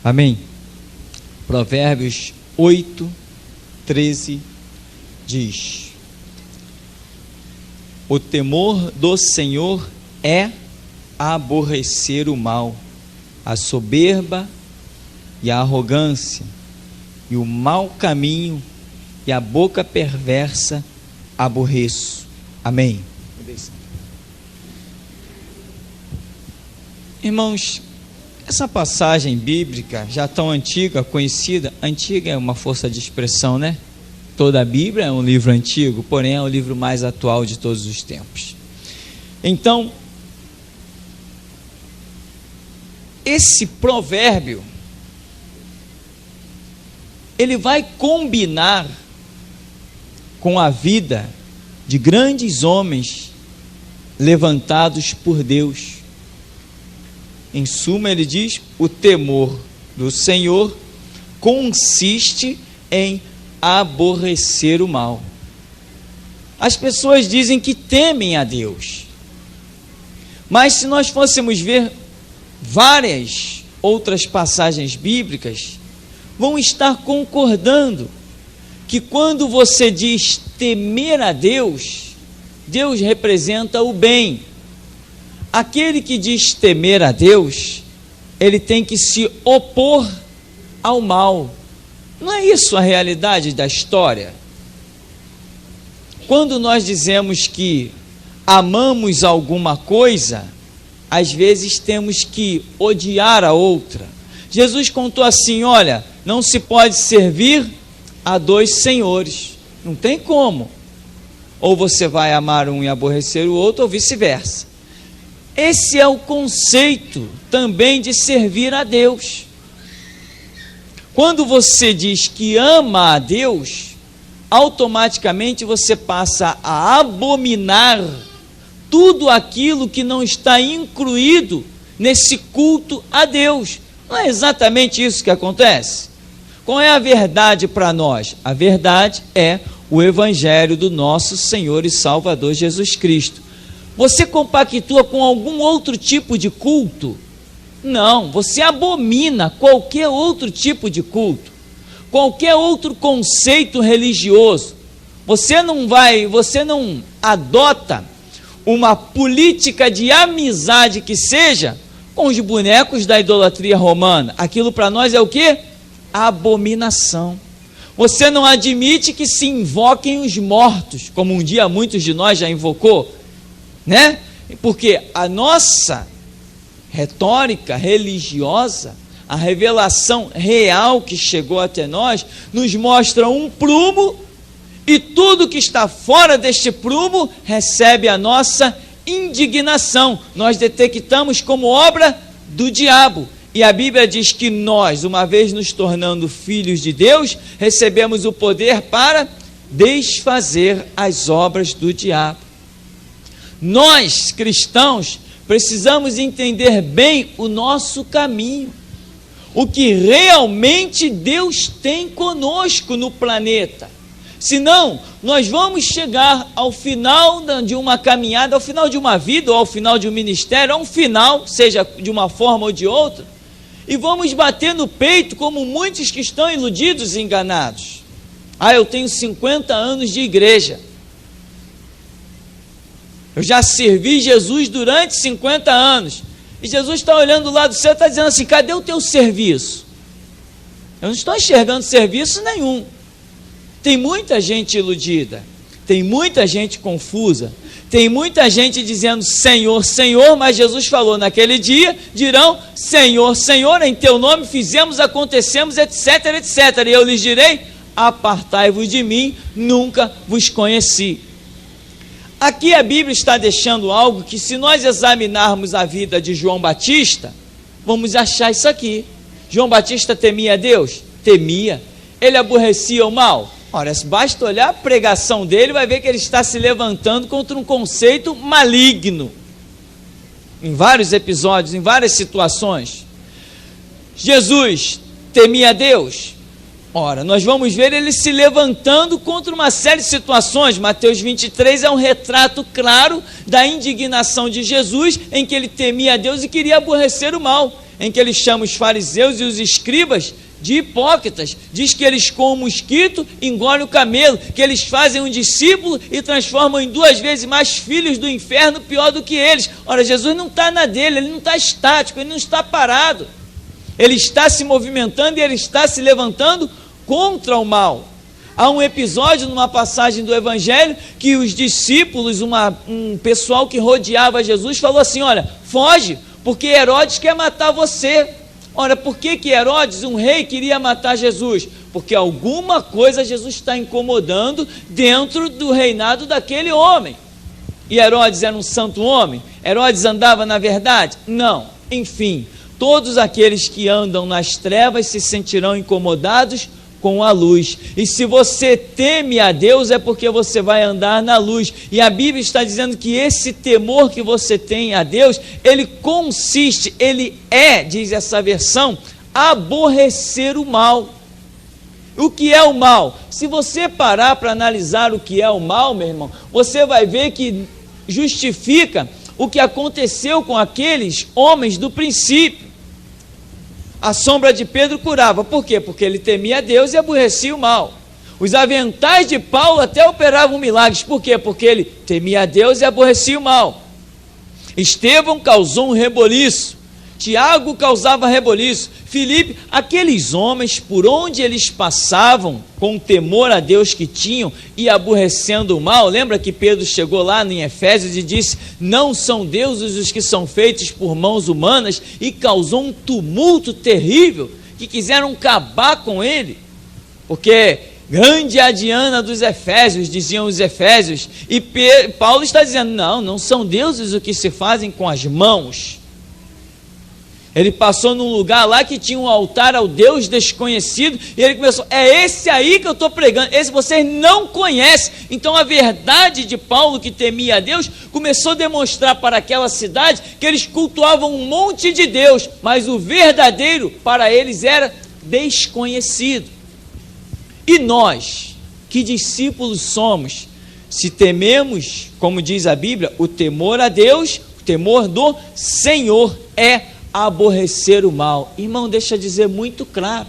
Amém? Provérbios 8, 13 diz: o temor do Senhor é aborrecer o mal, a soberba e a arrogância, e o mau caminho e a boca perversa aborreço. Amém. Irmãos, essa passagem bíblica, já tão antiga, conhecida, antiga é uma força de expressão, né? Toda a Bíblia é um livro antigo, porém é o livro mais atual de todos os tempos. Então, esse provérbio, ele vai combinar com a vida de grandes homens levantados por Deus. Em suma, ele diz: o temor do Senhor consiste em aborrecer o mal. As pessoas dizem que temem a Deus, mas se nós fôssemos ver várias outras passagens bíblicas, vão estar concordando que quando você diz temer a Deus, Deus representa o bem. Aquele que diz temer a Deus, ele tem que se opor ao mal. Não é isso a realidade da história? Quando nós dizemos que amamos alguma coisa, às vezes temos que odiar a outra. Jesus contou assim: olha, não se pode servir a dois senhores. Não tem como. Ou você vai amar um e aborrecer o outro, ou vice-versa. Esse é o conceito também de servir a Deus. Quando você diz que ama a Deus, automaticamente você passa a abominar tudo aquilo que não está incluído nesse culto a Deus. Não é exatamente isso que acontece? Qual é a verdade para nós? A verdade é o Evangelho do nosso Senhor e Salvador Jesus Cristo. Você compactua com algum outro tipo de culto? Não, você abomina qualquer outro tipo de culto, qualquer outro conceito religioso. Você não adota uma política de amizade que seja com os bonecos da idolatria romana. Aquilo para nós é o quê? Abominação. Você não admite que se invoquem os mortos, como um dia muitos de nós já invocou, né? Porque a nossa retórica religiosa, a revelação real que chegou até nós, nos mostra um prumo, e tudo que está fora deste prumo recebe a nossa indignação. Nós detectamos como obra do diabo. E a Bíblia diz que nós, uma vez nos tornando filhos de Deus, recebemos o poder para desfazer as obras do diabo. Nós, cristãos, precisamos entender bem o nosso caminho, o que realmente Deus tem conosco no planeta. Senão, nós vamos chegar ao final de uma caminhada, ao final de uma vida, ou ao final de um ministério, a um final, seja de uma forma ou de outra, e vamos bater no peito como muitos que estão iludidos e enganados. Eu tenho 50 anos de igreja. Eu já servi Jesus durante 50 anos. E Jesus está olhando do lado do céu e está dizendo assim: cadê o teu serviço? Eu não estou enxergando serviço nenhum. Tem muita gente iludida, tem muita gente confusa, tem muita gente dizendo Senhor, Senhor, mas Jesus falou: naquele dia dirão Senhor, Senhor, em teu nome fizemos, acontecemos, etc, etc. E eu lhes direi: apartai-vos de mim, nunca vos conheci. Aqui a Bíblia está deixando algo que, se nós examinarmos a vida de João Batista, vamos achar isso aqui. João Batista temia a Deus? Temia. Ele aborrecia o mal? Ora, basta olhar a pregação dele, vai ver que ele está se levantando contra um conceito maligno. Em vários episódios, em várias situações. Jesus temia a Deus? Ora, nós vamos ver ele se levantando contra uma série de situações. Mateus 23 é um retrato claro da indignação de Jesus, em que ele temia a Deus e queria aborrecer o mal. em que ele chama os fariseus e os escribas de hipócritas. Diz que eles com o mosquito engolem o camelo, que eles fazem um discípulo e transformam em 2 vezes mais filhos do inferno, pior do que eles. Ora, Jesus não está na dele, ele não está estático, ele não está parado. Ele está se movimentando e ele está se levantando contra o mal. Há um episódio numa passagem do Evangelho que os discípulos, um pessoal que rodeava Jesus, falou assim: olha, foge, porque Herodes quer matar você. Ora, por que Herodes, um rei, queria matar Jesus? Porque alguma coisa Jesus está incomodando dentro do reinado daquele homem. E Herodes era um santo homem? Herodes andava na verdade? Não. Enfim, todos aqueles que andam nas trevas se sentirão incomodados com a luz. E se você teme a Deus, é porque você vai andar na luz. E a Bíblia está dizendo que esse temor que você tem a Deus, ele consiste, ele é, diz essa versão, aborrecer o mal. O que é o mal? Se você parar para analisar o que é o mal, meu irmão, você vai ver que justifica o que aconteceu com aqueles homens do princípio. A sombra de Pedro curava. Por quê? Porque ele temia a Deus e aborrecia o mal. Os aventais de Paulo até operavam milagres. Por quê? Porque ele temia a Deus e aborrecia o mal. Estevão causou um reboliço. Tiago causava reboliço. Filipe, aqueles homens, por onde eles passavam, com o temor a Deus que tinham e aborrecendo o mal. Lembra que Pedro chegou lá em Efésios e disse: não são deuses os que são feitos por mãos humanas, e causou um tumulto terrível, que quiseram acabar com ele, porque grande é a Diana dos Efésios, diziam os Efésios, e Paulo está dizendo: não são deuses o que se fazem com as mãos. Ele passou num lugar lá que tinha um altar ao Deus desconhecido, e ele começou: é esse aí que eu estou pregando, esse vocês não conhecem. Então a verdade de Paulo, que temia a Deus, começou a demonstrar para aquela cidade que eles cultuavam um monte de Deus, mas o verdadeiro para eles era desconhecido. E nós, que discípulos somos, se tememos, como diz a Bíblia, o temor a Deus, o temor do Senhor é aborrecer o mal. Irmão, deixa eu dizer muito claro.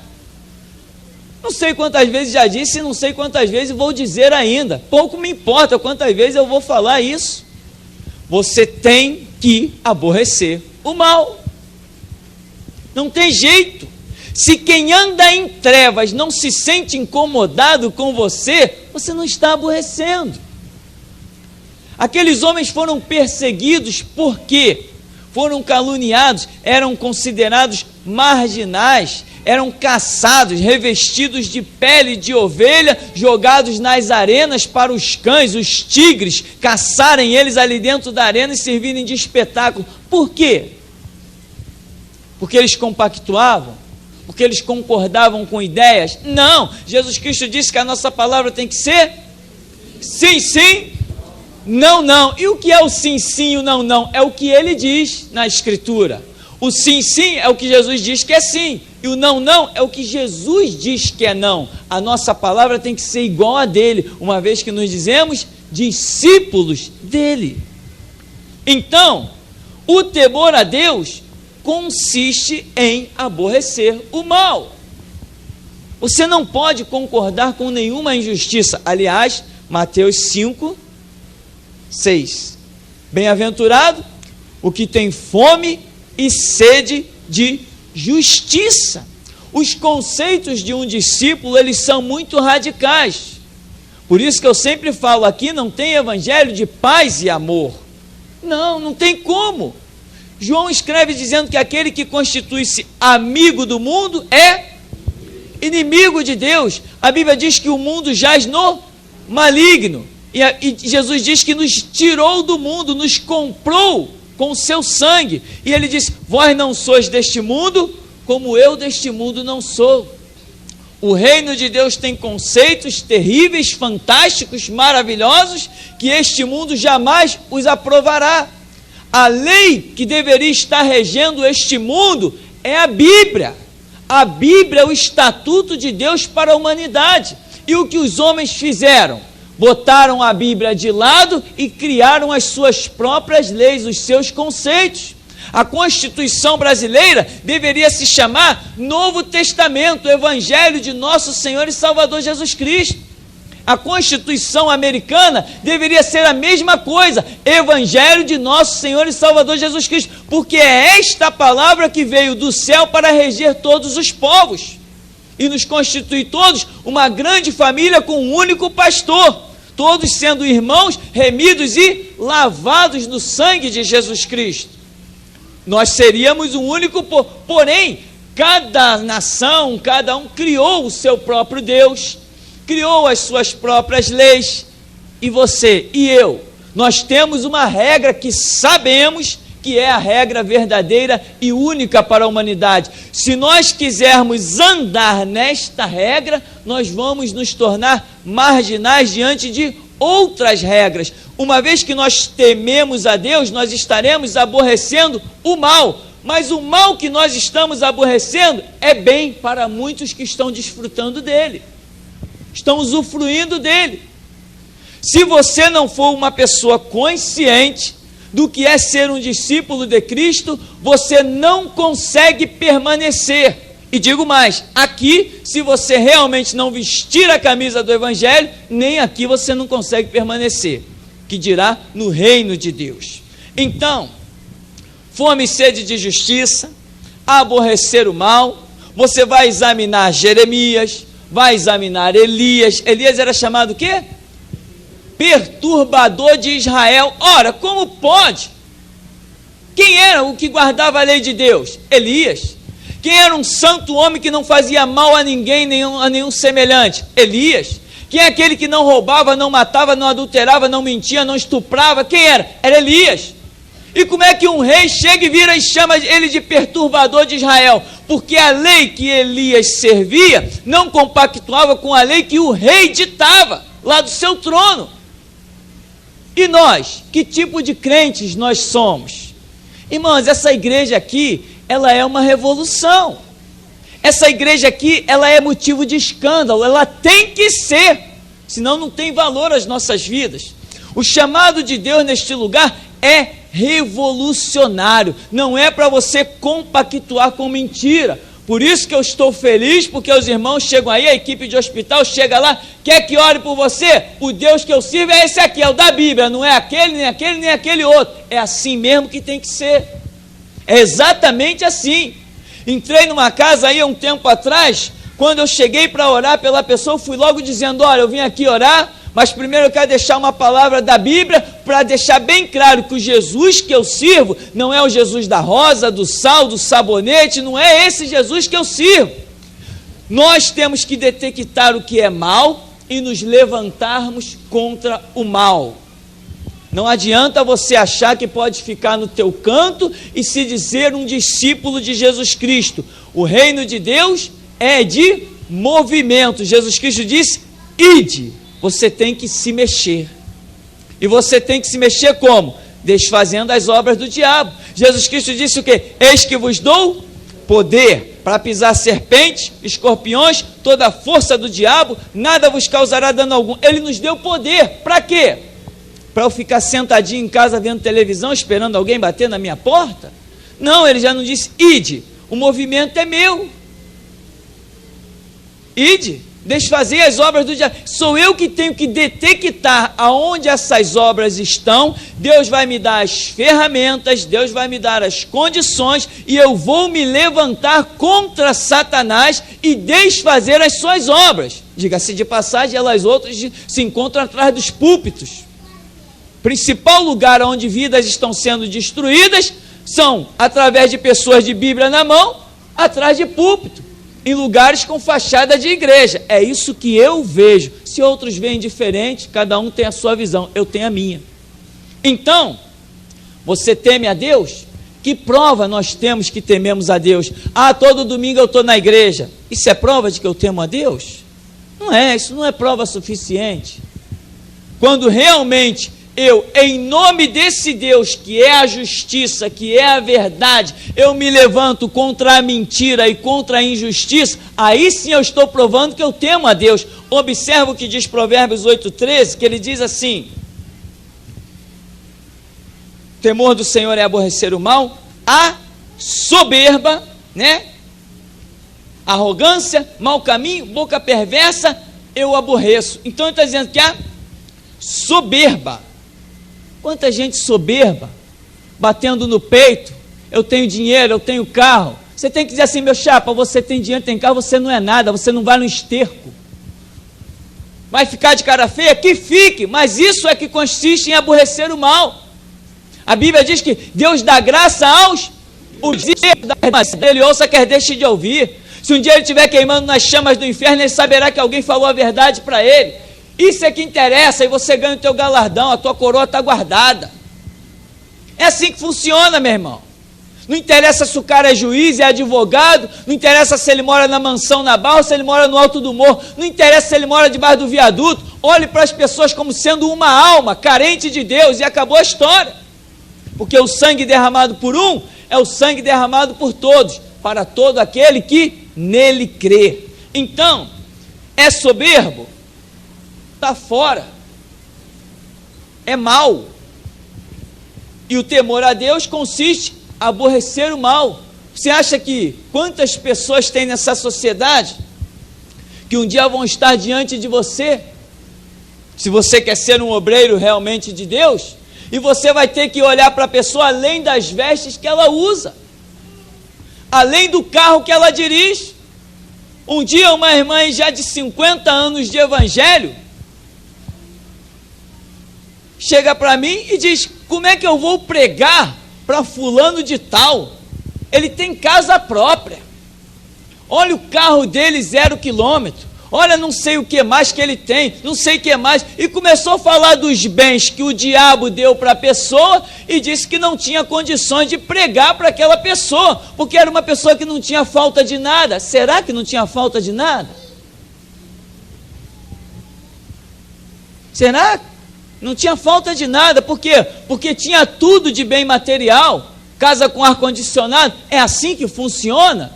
Não sei quantas vezes já disse, não sei quantas vezes vou dizer ainda. Pouco me importa quantas vezes eu vou falar isso. Você tem que aborrecer o mal. Não tem jeito. Se quem anda em trevas não se sente incomodado com você, você não está aborrecendo. Aqueles homens foram perseguidos por quê? Foram caluniados, eram considerados marginais, eram caçados, revestidos de pele de ovelha, jogados nas arenas para os cães, os tigres, caçarem eles ali dentro da arena e servirem de espetáculo. Por quê? Porque eles compactuavam? Porque eles concordavam com ideias? Não, Jesus Cristo disse que a nossa palavra tem que ser sim, sim, não, não. E o que é o sim, sim e o não, não? É o que ele diz na Escritura. O sim, sim é o que Jesus diz que é sim. E o não, não é o que Jesus diz que é não. A nossa palavra tem que ser igual a dele, uma vez que nos dizemos discípulos dele. Então, o temor a Deus consiste em aborrecer o mal. Você não pode concordar com nenhuma injustiça. Aliás, Mateus 5, 6. Bem-aventurado o que tem fome e sede de justiça. Os conceitos de um discípulo, eles são muito radicais. Por isso que eu sempre falo aqui, não tem evangelho de paz e amor. Não tem como. João escreve dizendo que aquele que constitui-se amigo do mundo é inimigo de Deus. A Bíblia diz que o mundo jaz no maligno. E Jesus diz que nos tirou do mundo, nos comprou com o seu sangue. E ele diz: vós não sois deste mundo, como eu deste mundo não sou. O reino de Deus tem conceitos terríveis, fantásticos, maravilhosos, que este mundo jamais os aprovará. A lei que deveria estar regendo este mundo é a Bíblia. A Bíblia é o estatuto de Deus para a humanidade. E o que os homens fizeram? Botaram a Bíblia de lado e criaram as suas próprias leis, os seus conceitos. A Constituição brasileira deveria se chamar Novo Testamento, Evangelho de Nosso Senhor e Salvador Jesus Cristo. A Constituição americana deveria ser a mesma coisa, Evangelho de Nosso Senhor e Salvador Jesus Cristo, porque é esta palavra que veio do céu para reger todos os povos e nos constitui todos uma grande família com um único pastor, todos sendo irmãos, remidos e lavados no sangue de Jesus Cristo. Nós seríamos um único povo, porém, cada nação, cada um criou o seu próprio Deus, criou as suas próprias leis, e você e eu, nós temos uma regra que sabemos que é a regra verdadeira e única para a humanidade. Se nós quisermos andar nesta regra, nós vamos nos tornar marginais diante de outras regras. Uma vez que nós tememos a Deus, nós estaremos aborrecendo o mal, mas o mal que nós estamos aborrecendo é bem para muitos que estão desfrutando dele, estão usufruindo dele. Se você não for uma pessoa consciente do que é ser um discípulo de Cristo, você não consegue permanecer. E digo mais, aqui, se você realmente não vestir a camisa do Evangelho, nem aqui você não consegue permanecer, que dirá no reino de Deus. Então, fome e sede de justiça, aborrecer o mal, você vai examinar Jeremias, vai examinar Elias. Elias era chamado o quê? Perturbador de Israel. Ora, como pode? Quem era o que guardava a lei de Deus? Elias. Quem era um santo homem que não fazia mal a ninguém, a nenhum semelhante? Elias. Quem é aquele que não roubava, não matava, não adulterava, não mentia, não estuprava? Quem era? Era Elias. E como é que um rei chega e vira e chama ele de perturbador de Israel? Porque a lei que Elias servia não compactuava com a lei que o rei ditava lá do seu trono. E nós, que tipo de crentes nós somos? Irmãos, essa igreja aqui, ela é uma revolução. Essa igreja aqui, ela é motivo de escândalo, ela tem que ser, senão não tem valor às nossas vidas. O chamado de Deus neste lugar é revolucionário, não é para você compactuar com mentira. Por isso que eu estou feliz, porque os irmãos chegam aí, a equipe de hospital chega lá, quer que ore por você? O Deus que eu sirvo é esse aqui, é o da Bíblia, não é aquele, nem aquele, nem aquele outro. É assim mesmo que tem que ser. É exatamente assim. Entrei numa casa aí há um tempo atrás, quando eu cheguei para orar pela pessoa, eu fui logo dizendo, olha, eu vim aqui orar, mas primeiro eu quero deixar uma palavra da Bíblia, para deixar bem claro que o Jesus que eu sirvo, não é o Jesus da rosa, do sal, do sabonete, não é esse Jesus que eu sirvo. Nós temos que detectar o que é mal e nos levantarmos contra o mal. Não adianta você achar que pode ficar no teu canto e se dizer um discípulo de Jesus Cristo. O reino de Deus é de movimento. Jesus Cristo disse, ide. Você tem que se mexer. E você tem que se mexer como? Desfazendo as obras do diabo. Jesus Cristo disse o quê? Eis que vos dou poder para pisar serpentes, escorpiões, toda a força do diabo, nada vos causará dano algum. Ele nos deu poder. Para quê? Para eu ficar sentadinho em casa vendo televisão, esperando alguém bater na minha porta? Não, ele já não disse, ide. O movimento é meu. Ide. Desfazer as obras do diabo. Sou eu que tenho que detectar aonde essas obras estão. Deus vai me dar as ferramentas, Deus vai me dar as condições, e eu vou me levantar contra Satanás e desfazer as suas obras. Diga-se de passagem, elas outras se encontram atrás dos púlpitos. Principal lugar onde vidas estão sendo destruídas são através de pessoas de Bíblia na mão, atrás de púlpito, em lugares com fachada de igreja. É isso que eu vejo. Se outros veem diferente, cada um tem a sua visão, eu tenho a minha. Então, você teme a Deus? Que prova nós temos que tememos a Deus? Ah, todo domingo eu estou na igreja. Isso é prova de que eu temo a Deus? Não é, isso não é prova suficiente. Quando realmente eu, em nome desse Deus, que é a justiça, que é a verdade, eu me levanto contra a mentira e contra a injustiça, aí sim eu estou provando que eu temo a Deus. Observa o que diz Provérbios 8,13, que ele diz assim: temor do Senhor é aborrecer o mal, a soberba, né? Arrogância, mau caminho, boca perversa, eu aborreço. Então ele está dizendo que a soberba. Quanta gente soberba, batendo no peito, eu tenho dinheiro, eu tenho carro. Você tem que dizer assim, meu chapa, você tem dinheiro, tem carro, você não é nada, você não vai no esterco. Vai ficar de cara feia? Que fique, mas isso é que consiste em aborrecer o mal. A Bíblia diz que Deus dá graça aos ele ouça, quer deixe de ouvir. Se um dia ele estiver queimando nas chamas do inferno, ele saberá que alguém falou a verdade para ele. Isso é que interessa, e você ganha o teu galardão, a tua coroa está guardada. É assim que funciona, meu irmão. Não interessa se o cara é juiz, é advogado, não interessa se ele mora na mansão na Barra ou se ele mora no alto do morro, não interessa se ele mora debaixo do viaduto. Olhe para as pessoas como sendo uma alma carente de Deus e acabou a história. Porque o sangue derramado por um é o sangue derramado por todos, para todo aquele que nele crê. Então, é soberbo? Está fora. É mau. E o temor a Deus consiste em aborrecer o mal. Você acha que quantas pessoas tem nessa sociedade que um dia vão estar diante de você, se você quer ser um obreiro realmente de Deus, e você vai ter que olhar para a pessoa além das vestes que ela usa, além do carro que ela dirige. Um dia uma irmã já de 50 anos de evangelho chega para mim e diz, como é que eu vou pregar para fulano de tal? Ele tem casa própria, olha o carro dele 0 quilômetro, olha não sei o que mais que ele tem, não sei o que mais, e começou a falar dos bens que o diabo deu para a pessoa, e disse que não tinha condições de pregar para aquela pessoa, porque era uma pessoa que não tinha falta de nada. Será que não tinha falta de nada? Será? Não tinha falta de nada, por quê? Porque tinha tudo de bem material, casa com ar-condicionado. É assim que funciona?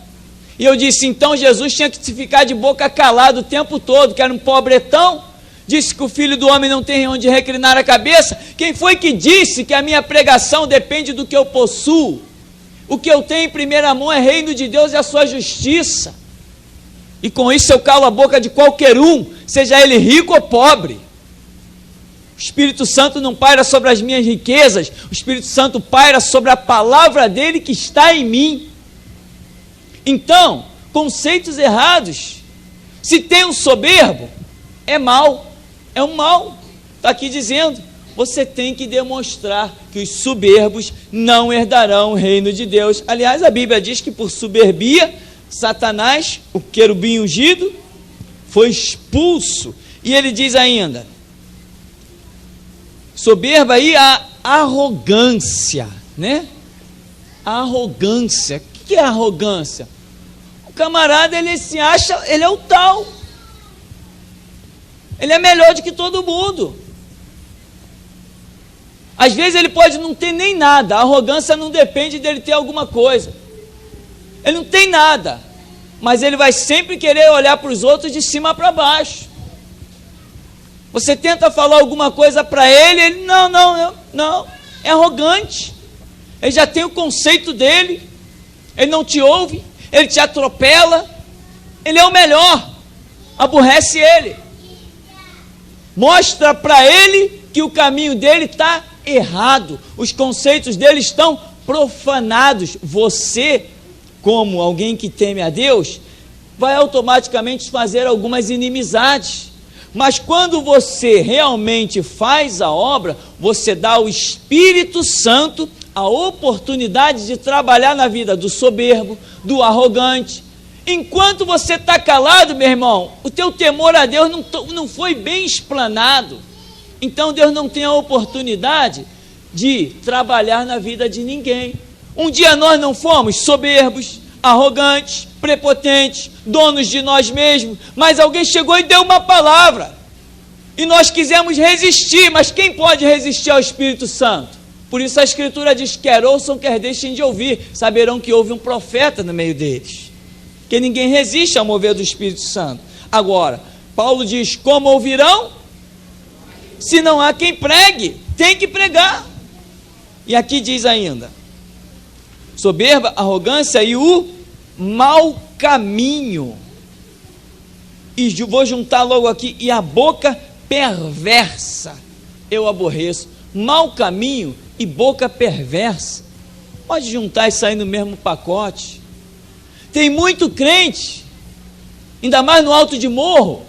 E eu disse, então Jesus tinha que ficar de boca calada o tempo todo, que era um pobretão, disse que o Filho do Homem não tem onde reclinar a cabeça. Quem foi que disse que a minha pregação depende do que eu possuo? O que eu tenho em primeira mão é reino de Deus e a sua justiça. E com isso eu calo a boca de qualquer um, seja ele rico ou pobre. O Espírito Santo não paira sobre as minhas riquezas, o Espírito Santo paira sobre a palavra dele que está em mim. Então, conceitos errados. Se tem um soberbo, é mal, é um mal. Está aqui dizendo, você tem que demonstrar que os soberbos não herdarão o reino de Deus. Aliás, a Bíblia diz que por soberbia, Satanás, o querubim ungido, foi expulso. E ele diz ainda, soberba aí, a arrogância, né? A arrogância. O que é arrogância? O camarada, ele se acha, ele é o tal. Ele é melhor do que todo mundo. Às vezes ele pode não ter nem nada. A arrogância não depende dele ter alguma coisa. Ele não tem nada, mas ele vai sempre querer olhar para os outros de cima para baixo. Você tenta falar alguma coisa para ele, ele não, é arrogante. Ele já tem o conceito dele, ele não te ouve, ele te atropela, ele é o melhor, aborrece ele. Mostra para ele que o caminho dele está errado, os conceitos dele estão profanados. Você, como alguém que teme a Deus, vai automaticamente fazer algumas inimizades. Mas quando você realmente faz a obra, você dá ao Espírito Santo a oportunidade de trabalhar na vida do soberbo, do arrogante. Enquanto você está calado, meu irmão, o teu temor a Deus não foi bem explanado. Então Deus não tem a oportunidade de trabalhar na vida de ninguém. Um dia nós não fomos soberbos, arrogantes, prepotentes, donos de nós mesmos, mas alguém chegou e deu uma palavra, e nós quisemos resistir, mas quem pode resistir ao Espírito Santo? Por isso a Escritura diz, quer ouçam, quer deixem de ouvir, saberão que houve um profeta no meio deles, que ninguém resiste ao mover do Espírito Santo. Agora, Paulo diz, como ouvirão, se não há quem pregue? Tem que pregar. E aqui diz ainda, soberba, arrogância e o mau caminho. E vou juntar logo aqui, e a boca perversa eu aborreço. Mau caminho e boca perversa, pode juntar isso aí no mesmo pacote. Tem muito crente, ainda mais no alto de morro,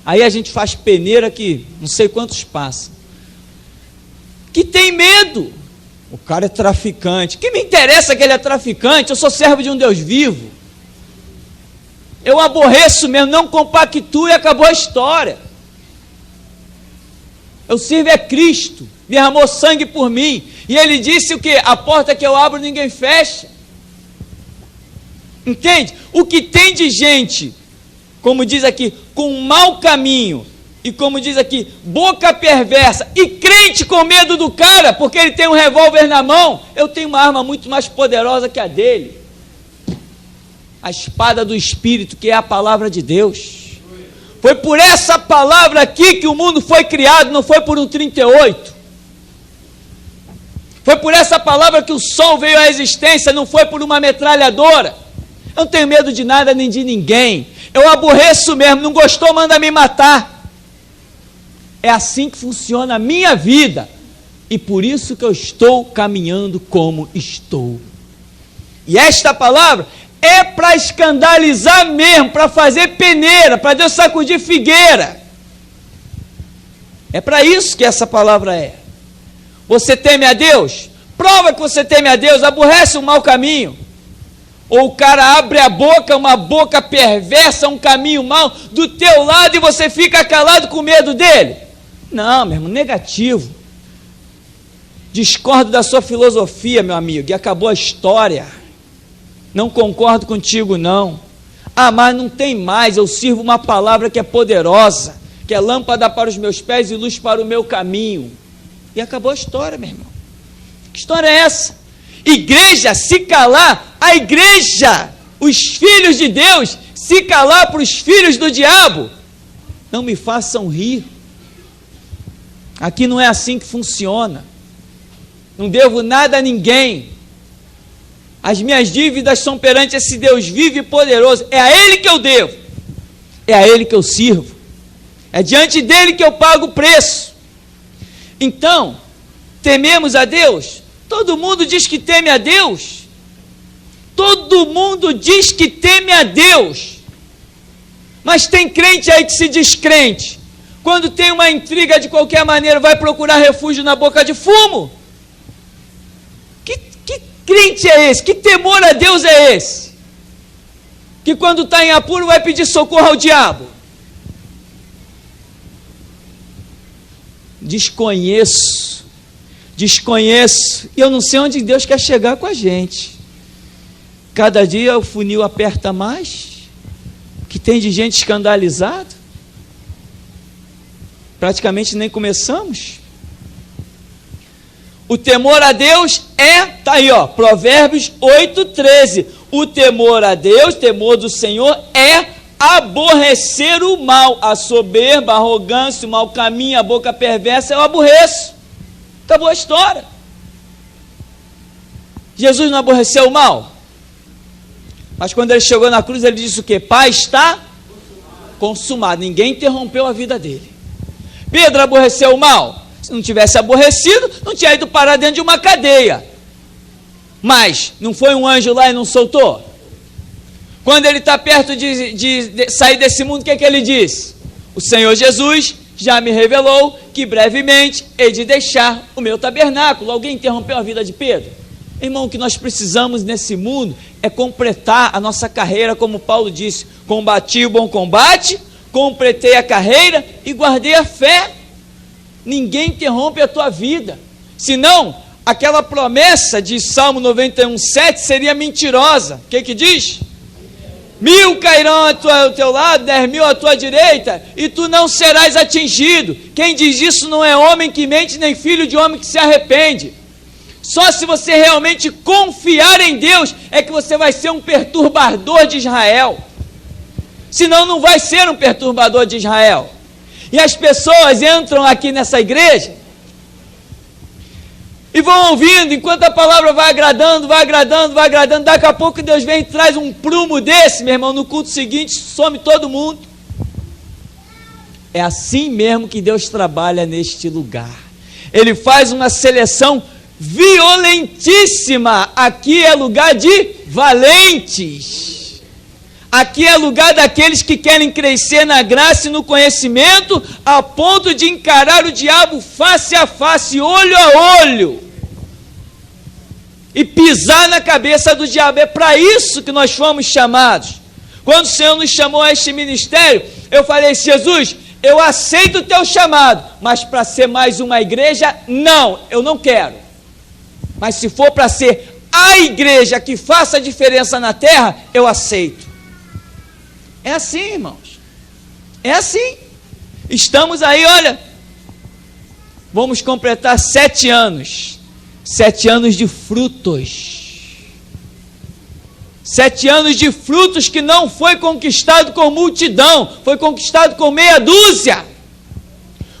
aí a gente faz peneira que não sei quantos passam, que tem medo. O cara é traficante, que me interessa que ele é traficante? Eu sou servo de um Deus vivo. Eu aborreço mesmo, não compactuo e acabou a história. Eu sirvo é Cristo, derramou sangue por mim, e ele disse o que? A porta que eu abro ninguém fecha. Entende? O que tem de gente, como diz aqui, com mau caminho, e como diz aqui, boca perversa, e crente com medo do cara, porque ele tem um revólver na mão. Eu tenho uma arma muito mais poderosa que a dele, a espada do Espírito, que é a palavra de Deus. Foi por essa palavra aqui que o mundo foi criado, não foi por um 38. Foi por essa palavra que o sol veio à existência, não foi por uma metralhadora. Eu não tenho medo de nada nem de ninguém. Eu aborreço mesmo, não gostou, manda me matar. É assim que funciona a minha vida. E por isso que eu estou caminhando como estou. E esta palavra é para escandalizar mesmo, para fazer peneira, para Deus sacudir figueira. É para isso que essa palavra é. Você teme a Deus? Prova que você teme a Deus, aborrece o mau caminho. Ou o cara abre a boca, uma boca perversa, um caminho mau, do teu lado, e você fica calado com medo dele? Não, meu irmão, negativo. Discordo da sua filosofia, meu amigo, e acabou a história. Não concordo contigo, não. Ah, mas não tem mais, eu sirvo uma palavra que é poderosa, que é lâmpada para os meus pés e luz para o meu caminho. E acabou a história, meu irmão. Que história é essa? Igreja se calar, a igreja, os filhos de Deus, se calar para os filhos do diabo. Não me façam rir. Aqui não é assim que funciona. Não devo nada a ninguém. As minhas dívidas são perante esse Deus vivo e poderoso. É a Ele que eu devo. É a Ele que eu sirvo. É diante dEle que eu pago o preço. Então, tememos a Deus? Todo mundo diz que teme a Deus. Todo mundo diz que teme a Deus. Mas tem crente aí que se diz crente. Quando tem uma intriga de qualquer maneira, vai procurar refúgio na boca de fumo. Que crente é esse? Que temor a Deus é esse? Que quando está em apuro vai pedir socorro ao diabo. Desconheço, e eu não sei onde Deus quer chegar com a gente. Cada dia o funil aperta mais, que tem de gente escandalizada. Praticamente nem começamos. O temor a Deus tá aí, ó, Provérbios 8:13. O temor a Deus, temor do Senhor, é aborrecer o mal, a soberba, a arrogância, o mau caminho, a boca perversa, eu aborreço. Acabou a história. Jesus não aborreceu o mal? Mas quando ele chegou na cruz, ele disse o quê? Pai, está consumado. Ninguém interrompeu a vida dele. Pedro aborreceu o mal? Se não tivesse aborrecido, não tinha ido parar dentro de uma cadeia. Mas não foi um anjo lá e não soltou? Quando ele está perto de sair desse mundo, o que é que ele diz? O Senhor Jesus já me revelou que brevemente hei de deixar o meu tabernáculo. Alguém interrompeu a vida de Pedro? Irmão, o que nós precisamos nesse mundo é completar a nossa carreira, como Paulo disse: combati o bom combate, completei a carreira e guardei a fé. Ninguém interrompe a tua vida, senão aquela promessa de Salmo 91:7 seria mentirosa. O que diz? 1000 cairão ao teu lado, 10.000 à tua direita, e tu não serás atingido. Quem diz isso não é homem que mente, nem filho de homem que se arrepende. Só se você realmente confiar em Deus, é que você vai ser um perturbador de Israel. Senão não vai ser um perturbador de Israel. E as pessoas entram aqui nessa igreja E vão ouvindo, enquanto a palavra vai agradando, vai agradando, vai agradando. Daqui a pouco Deus vem e traz um prumo desse, meu irmão, no culto seguinte, some todo mundo. É assim mesmo que Deus trabalha neste lugar. Ele faz uma seleção violentíssima. Aqui é lugar de valentes. Aqui é lugar daqueles que querem crescer na graça e no conhecimento, a ponto de encarar o diabo face a face, olho a olho, e pisar na cabeça do diabo. É para isso que nós fomos chamados. Quando o Senhor nos chamou a este ministério, eu falei: Jesus, eu aceito o teu chamado, mas para ser mais uma igreja, não, eu não quero. Mas se for para ser a igreja que faça a diferença na terra, eu aceito. É assim, irmãos. É assim. Estamos aí, olha, vamos completar 7 anos. 7 anos de frutos. 7 anos de frutos que não foi conquistado com multidão, foi conquistado com meia dúzia.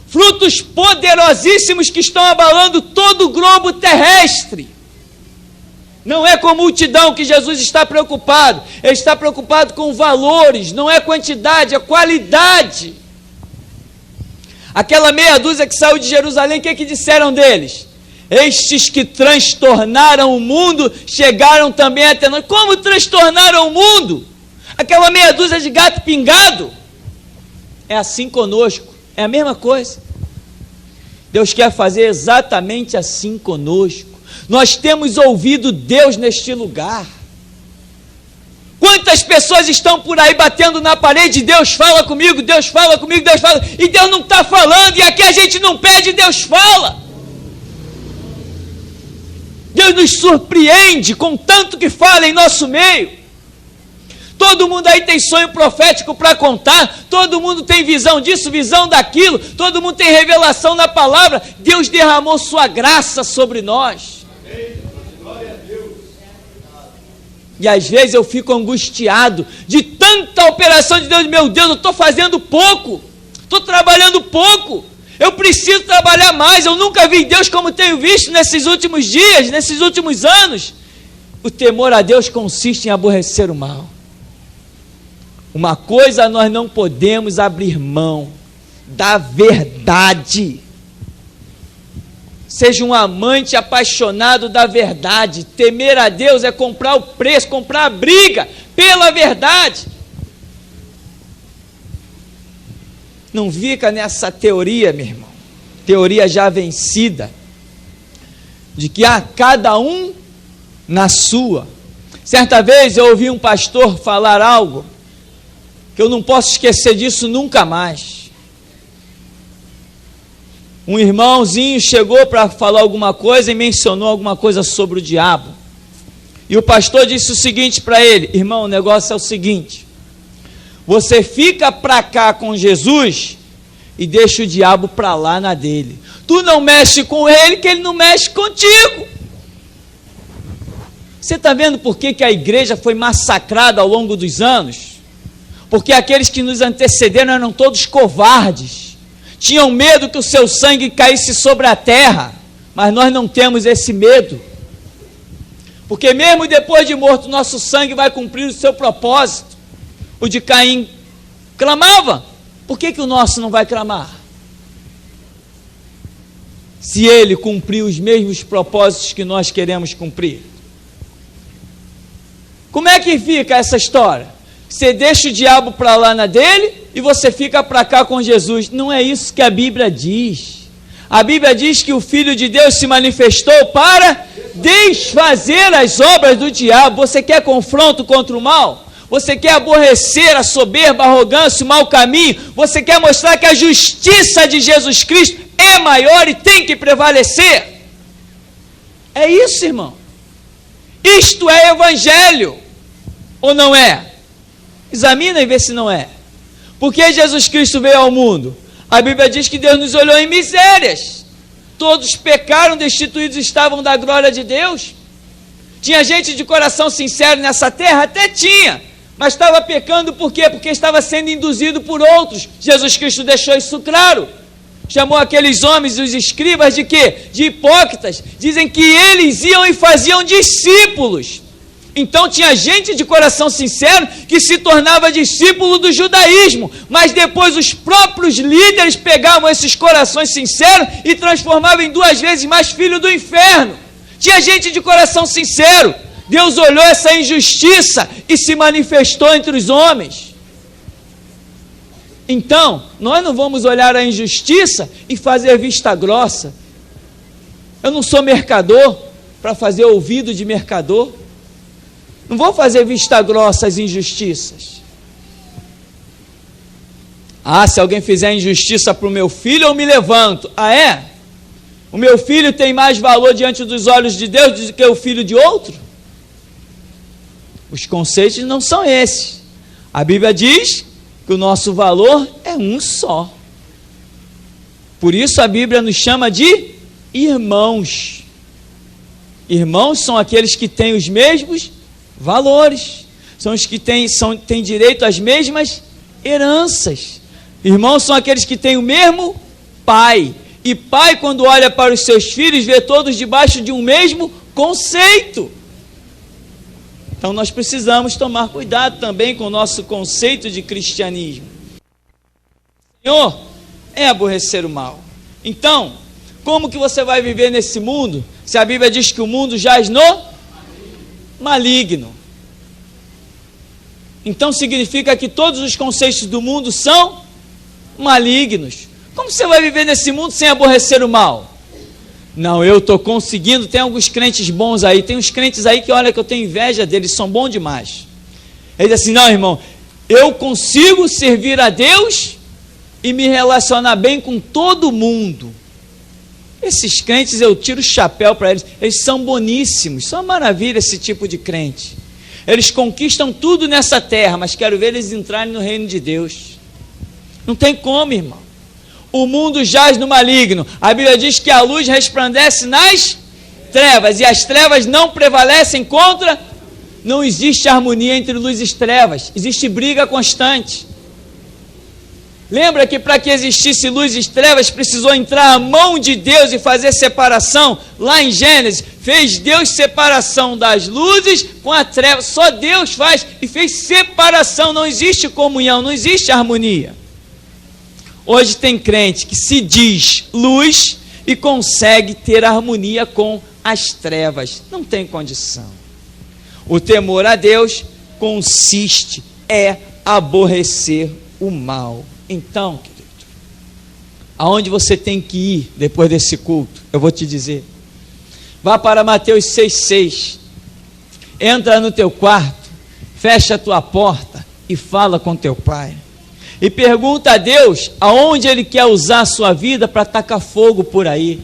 Frutos poderosíssimos que estão abalando todo o globo terrestre. Não é com multidão que Jesus está preocupado. Ele está preocupado com valores, não é quantidade, é qualidade. Aquela meia dúzia que saiu de Jerusalém, o que disseram deles? Estes que transtornaram o mundo, chegaram também até nós. Como transtornaram o mundo? Aquela meia dúzia de gato pingado. É assim conosco, é a mesma coisa. Deus quer fazer exatamente assim conosco. Nós temos ouvido Deus neste lugar. Quantas pessoas estão por aí batendo na parede? Deus fala comigo, Deus fala comigo, Deus fala, e Deus não está falando, e aqui a gente não pede, Deus fala. Deus nos surpreende com tanto que fala em nosso meio. Todo mundo aí tem sonho profético para contar, todo mundo tem visão disso, visão daquilo, todo mundo tem revelação na palavra. Deus derramou sua graça sobre nós. E às vezes eu fico angustiado de tanta operação de Deus. Meu Deus, eu estou fazendo pouco, estou trabalhando pouco, eu preciso trabalhar mais. Eu nunca vi Deus como tenho visto nesses últimos dias, nesses últimos anos. O temor a Deus consiste em aborrecer o mal. Uma coisa nós não podemos abrir mão: da verdade. Seja um amante apaixonado da verdade. Temer a Deus é comprar o preço, comprar a briga pela verdade. Não fica nessa teoria, meu irmão, teoria já vencida, de que há cada um na sua. Certa vez eu ouvi um pastor falar algo que eu não posso esquecer disso nunca mais. Um irmãozinho chegou para falar alguma coisa e mencionou alguma coisa sobre o diabo. E o pastor disse o seguinte para ele: irmão, o negócio é o seguinte, você fica para cá com Jesus e deixa o diabo para lá na dele. Tu não mexe com ele, que ele não mexe contigo. Você está vendo por que a igreja foi massacrada ao longo dos anos? Porque aqueles que nos antecederam eram todos covardes. Tinham medo que o seu sangue caísse sobre a terra, mas nós não temos esse medo, porque mesmo depois de morto, nosso sangue vai cumprir o seu propósito. O de Caim clamava, por que o nosso não vai clamar? Se ele cumpriu os mesmos propósitos que nós queremos cumprir. Como é que fica essa história? Você deixa o diabo para lá na dele e você fica para cá com Jesus. Não é isso que a Bíblia diz. A Bíblia diz que o Filho de Deus se manifestou para desfazer as obras do diabo. Você quer confronto contra o mal? Você quer aborrecer a soberba, a arrogância, o mau caminho? Você quer mostrar que a justiça de Jesus Cristo é maior e tem que prevalecer? É isso, irmão. Isto é evangelho, ou não é? Examina e vê se não é. Porque Jesus Cristo veio ao mundo? A Bíblia diz que Deus nos olhou em misérias. Todos pecaram, destituídos estavam da glória de Deus. Tinha gente de coração sincero nessa terra? Até tinha. Mas estava pecando por quê? Porque estava sendo induzido por outros. Jesus Cristo deixou isso claro. Chamou aqueles homens, os escribas, de quê? De hipócritas. Dizem que eles iam e faziam discípulos. Então tinha gente de coração sincero que se tornava discípulo do judaísmo, mas depois os próprios líderes pegavam esses corações sinceros e transformavam em 2 vezes mais filho do inferno. Tinha gente de coração sincero. Deus olhou essa injustiça e se manifestou entre os homens. Então, nós não vamos olhar a injustiça e fazer vista grossa. Eu não sou mercador para fazer ouvido de mercador. Não vou fazer vista grossa às injustiças. Ah, se alguém fizer injustiça para o meu filho, eu me levanto. Ah, é? O meu filho tem mais valor diante dos olhos de Deus do que o filho de outro? Os conceitos não são esses. A Bíblia diz que o nosso valor é um só. Por isso a Bíblia nos chama de irmãos. Irmãos são aqueles que têm os mesmos valores, são os que têm direito às mesmas heranças. Irmãos são aqueles que têm o mesmo pai. E pai, quando olha para os seus filhos, vê todos debaixo de um mesmo conceito. Então nós precisamos tomar cuidado também com o nosso conceito de cristianismo. O Senhor é aborrecer o mal. Então, como que você vai viver nesse mundo, se a Bíblia diz que o mundo jaz no maligno? Então significa que todos os conceitos do mundo são malignos. Como você vai viver nesse mundo sem aborrecer o mal? Não, eu estou conseguindo. Tem alguns crentes bons aí, tem uns crentes aí que olha que eu tenho inveja deles, são bons demais. Ele diz assim: não, irmão, eu consigo servir a Deus e me relacionar bem com todo mundo. Esses crentes eu tiro o chapéu para eles, eles são boníssimos, são uma maravilha esse tipo de crente. Eles conquistam tudo nessa terra, mas quero ver eles entrarem no reino de Deus. Não tem como, irmão. O mundo jaz no maligno. A Bíblia diz que a luz resplandece nas trevas, e as trevas não prevalecem contra. Não existe harmonia entre luz e trevas, existe briga constante. Lembra que para que existisse luz e trevas, precisou entrar a mão de Deus e fazer separação? Lá em Gênesis, fez Deus separação das luzes com a treva. Só Deus faz e fez separação, não existe comunhão, não existe harmonia. Hoje tem crente que se diz luz e consegue ter harmonia com as trevas. Não tem condição. O temor a Deus consiste aborrecer o mal. Então, querido, aonde você tem que ir depois desse culto? Eu vou te dizer. Vá para Mateus 6,6. Entra no teu quarto, fecha a tua porta e fala com teu pai. E pergunta a Deus aonde Ele quer usar a sua vida para tacar fogo por aí.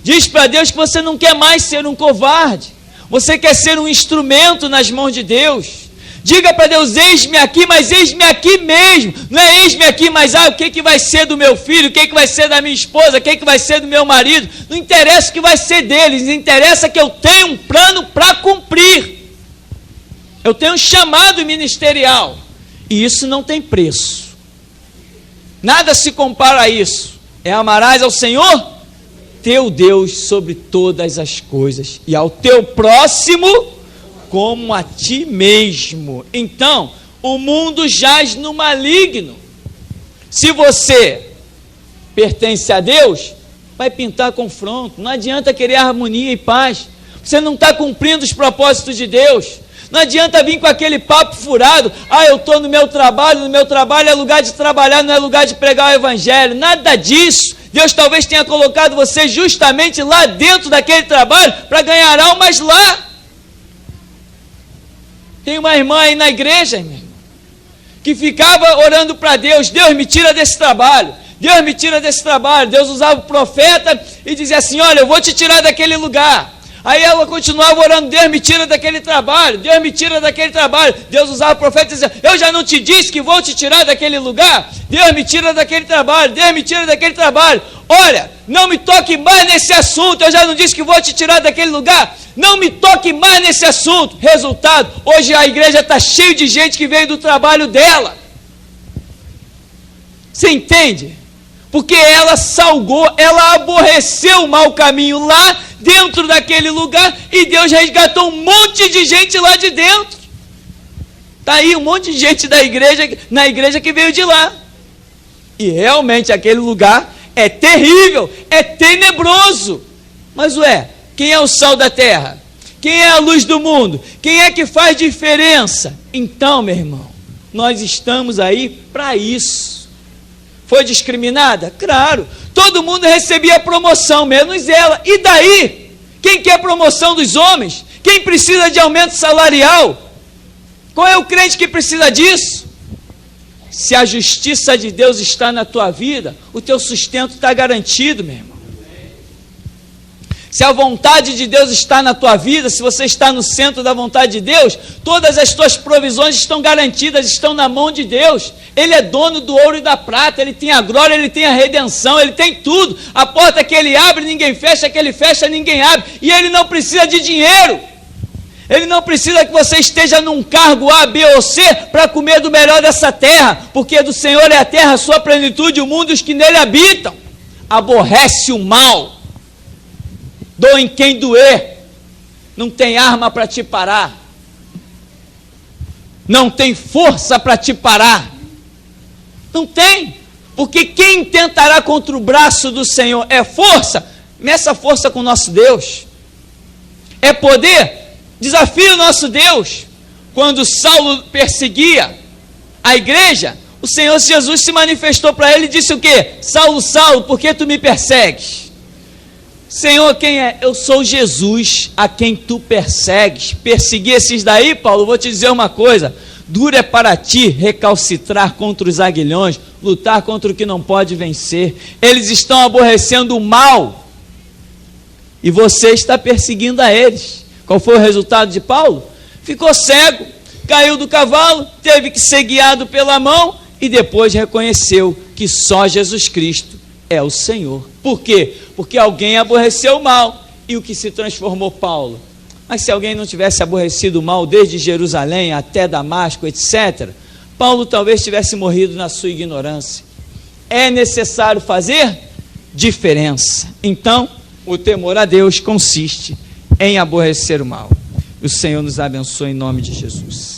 Diz para Deus que você não quer mais ser um covarde. Você quer ser um instrumento nas mãos de Deus. Diga para Deus: eis-me aqui, mas eis-me aqui mesmo. Não é eis-me aqui, mas o que vai ser do meu filho, o que vai ser da minha esposa, o que vai ser do meu marido. Não interessa o que vai ser deles, interessa que eu tenho um plano para cumprir. Eu tenho um chamado ministerial. E isso não tem preço. Nada se compara a isso. Amarás ao Senhor, teu Deus, sobre todas as coisas, e ao teu próximo como a ti mesmo. Então, o mundo jaz no maligno. Se você pertence a Deus, vai pintar confronto. Não adianta querer harmonia e paz. Você não está cumprindo os propósitos de Deus. Não adianta vir com aquele papo furado: eu estou no meu trabalho é lugar de trabalhar, não é lugar de pregar o evangelho. Nada disso. Deus talvez tenha colocado você justamente lá dentro daquele trabalho para ganhar almas lá. Tem uma irmã aí na igreja, minha irmã, que ficava orando para Deus: Deus, me tira desse trabalho, Deus, me tira desse trabalho. Deus usava o profeta e dizia assim: olha, eu vou te tirar daquele lugar. Aí ela continuava orando: Deus, me tira daquele trabalho, Deus, me tira daquele trabalho. Deus usava o profeta e dizia: eu já não te disse que vou te tirar daquele lugar? Deus, me tira daquele trabalho, Deus, me tira daquele trabalho. Olha, não me toque mais nesse assunto, eu já não disse que vou te tirar daquele lugar? Não me toque mais nesse assunto. Resultado, hoje a igreja está cheia de gente que veio do trabalho dela. Você entende? porque ela salgou, ela aborreceu o mau caminho lá dentro daquele lugar, e Deus resgatou um monte de gente lá de dentro. Está aí um monte de gente na igreja que veio de lá. E realmente aquele lugar é terrível, é tenebroso. Mas quem é o sal da terra? Quem é a luz do mundo? Quem é que faz diferença? Então, meu irmão, nós estamos aí para isso. Foi discriminada? Claro. Todo mundo recebia promoção, menos ela. E daí? Quem quer promoção dos homens? Quem precisa de aumento salarial? Qual é o crente que precisa disso? Se a justiça de Deus está na tua vida, o teu sustento está garantido, meu irmão. Se a vontade de Deus está na tua vida, se você está no centro da vontade de Deus, todas as tuas provisões estão garantidas, estão na mão de Deus. Ele é dono do ouro e da prata, Ele tem a glória, Ele tem a redenção, Ele tem tudo. A porta que Ele abre, ninguém fecha, que Ele fecha, ninguém abre. E Ele não precisa de dinheiro. Ele não precisa que você esteja num cargo A, B ou C para comer do melhor dessa terra, porque do Senhor é a terra, a sua plenitude, o mundo e os que nele habitam. Aborrece o mal. Doa em quem doer, não tem arma para te parar, não tem força para te parar, não tem, porque quem tentará contra o braço do Senhor é força, meça força com o nosso Deus, é poder, desafie o nosso Deus. Quando Saulo perseguia a igreja, o Senhor Jesus se manifestou para ele e disse o quê? Saulo, Saulo, por que tu me persegues? Senhor, quem é? Eu sou Jesus, a quem tu persegues. Perseguir esses daí, Paulo, vou te dizer uma coisa, duro é para ti recalcitrar contra os aguilhões, lutar contra o que não pode vencer. Eles estão aborrecendo o mal, e você está perseguindo a eles. Qual foi o resultado de Paulo? Ficou cego, caiu do cavalo, teve que ser guiado pela mão, e depois reconheceu que só Jesus Cristo é o Senhor. Por quê? Porque alguém aborreceu o mal, e o que se transformou Paulo. Mas se alguém não tivesse aborrecido o mal desde Jerusalém até Damasco, etc., Paulo talvez tivesse morrido na sua ignorância. É necessário fazer diferença. Então, o temor a Deus consiste em aborrecer o mal. O Senhor nos abençoe em nome de Jesus.